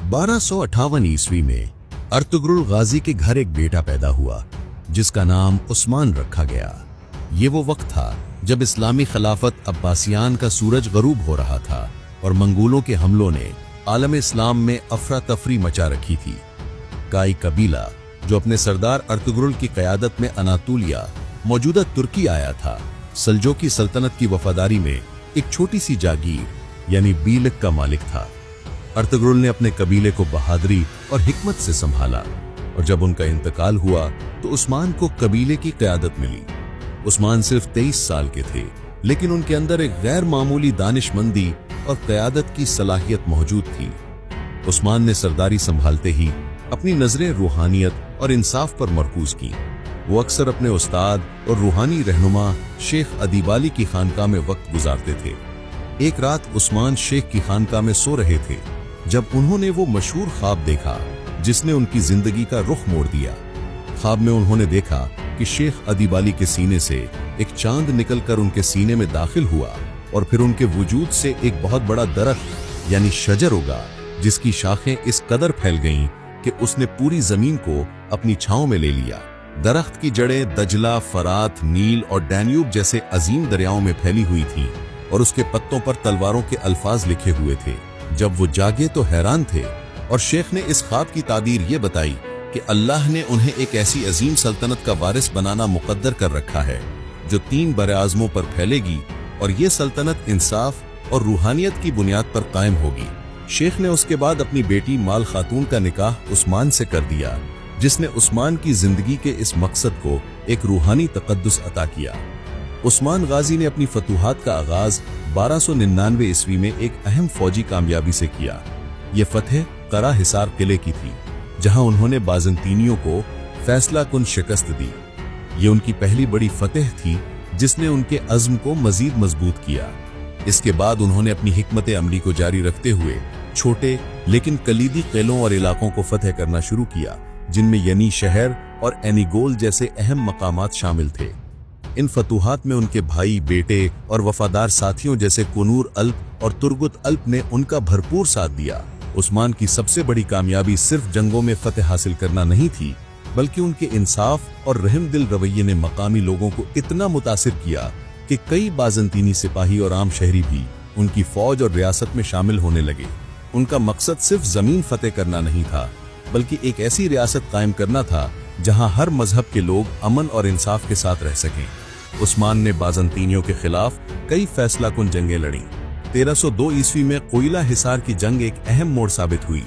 1258 ईस्वी में अर्तुगरुल गाजी के घर एक बेटा पैदा हुआ जिसका नाम उस्मान रखा गया। ये वो वक्त था जब इस्लामी खिलाफत अब्बासियान का सूरज गरूब हो रहा था और मंगोलों के हमलों ने आलम इस्लाम में अफरा तफरी मचा रखी थी। काई कबीला जो अपने सरदार अर्तुगरुल की क़यादत में अनातोलिया मौजूदा तुर्की आया था, सल्जोकी सल्तनत की वफादारी में एक छोटी सी जागीर यानी बीलक का मालिक था। अर्तुगरुल ने अपने कबीले को बहादुरी और हिकमत से संभाला और जब उनका इंतकाल हुआ तो उस्मान को कबीले की क़यादत मिली। उस्मान सिर्फ 23 साल के थे, लेकिन उनके अंदर एक गैर मामूली दानिशमंदी और क़यादत की सलाहियत मौजूद थी। उस्मान ने सरदारी संभालते ही अपनी नजरें रूहानियत और इंसाफ पर मरकूज की। वो अक्सर अपने उस्ताद और रूहानी रहनुमा शेख अदीबाली की खानकाह में वक्त गुजारते थे। एक रात उस्मान शेख की खानकाह में सो रहे थे जब उन्होंने वो मशहूर ख्वाब देखा जिसने उनकी जिंदगी का रुख मोड़ दिया। ख्वाब में उन्होंने देखा कि शेख अदीबाली के सीने से एक चांद निकलकर उनके सीने में दाखिल हुआ और फिर उनके वजूद से एक बहुत बड़ा दरख्त यानी शजर उगा जिसकी शाखें इस कदर फैल गईं कि उसने पूरी जमीन को अपनी छांव में ले लिया। दरख्त की जड़ें दजला, फरात, नील और डैन्यूब जैसे अजीम दरियाओं में फैली हुई थीं और उसके पत्तों पर तलवारों के अल्फाज लिखे हुए थे। जब वो जागे तो हैरान थे और शेख ने इस ख्वाब की ताबीर ये बताई कि अल्लाह ने उन्हें एक ऐसी अजीम सल्तनत का वारिस बनाना मुकद्दर कर रखा है जो 3 बरे-आज़मों पर फैलेगी और ये सल्तनत इंसाफ और रूहानियत की बुनियाद पर कायम होगी। शेख ने उसके बाद अपनी बेटी माल खातून का निकाह उस्मान से कर दिया, जिसने उस्मान की जिंदगी के इस मकसद को एक रूहानी तकद्दुस अता किया। उस्मान गाजी ने अपनी फतूहात का आगाज 1299 ईस्वी में एक अहम फौजी कामयाबी से किया। ये फतह करा हिसार किले की थी, जहां उन्होंने बाज़ंतीनियों को फैसला कुन शिकस्त दी। ये उनकी पहली बड़ी फतह थी जिसने उनके अज़्म को मजीद मजबूत किया। इसके बाद उन्होंने अपनी हिकमत अमली को जारी रखते हुए छोटे लेकिन कलीदी किलों और इलाकों को फतह करना शुरू किया, जिनमें यनी शहर और एनीगोल जैसे अहम मकामात शामिल थे। इन फतूहात में उनके भाई, बेटे और वफादार साथियों जैसे कुनूर अल्प और तुर्गुत अल्प ने उनका भरपूर साथ दिया। उस्मान की सबसे बड़ी कामयाबी सिर्फ जंगों में फतह हासिल करना नहीं थी, बल्कि उनके इंसाफ और रहमदिल रवैये ने मकामी लोगों को इतना मुतासिर किया कि कई बाज़ंतीनी सिपाही और आम शहरी भी उनकी फौज और रियासत में शामिल होने लगे। उनका मकसद सिर्फ जमीन फतेह करना नहीं था, बल्कि एक ऐसी रियासत कायम करना था जहां हर मजहब के लोग अमन और इंसाफ के साथ रह सकें। उस्मान ने बाज़ंतीनियों के खिलाफ कई फैसला कुन जंगें लड़ी। 1302 ईस्वी में कोयला हिसार की जंग एक अहम मोड़ साबित हुई।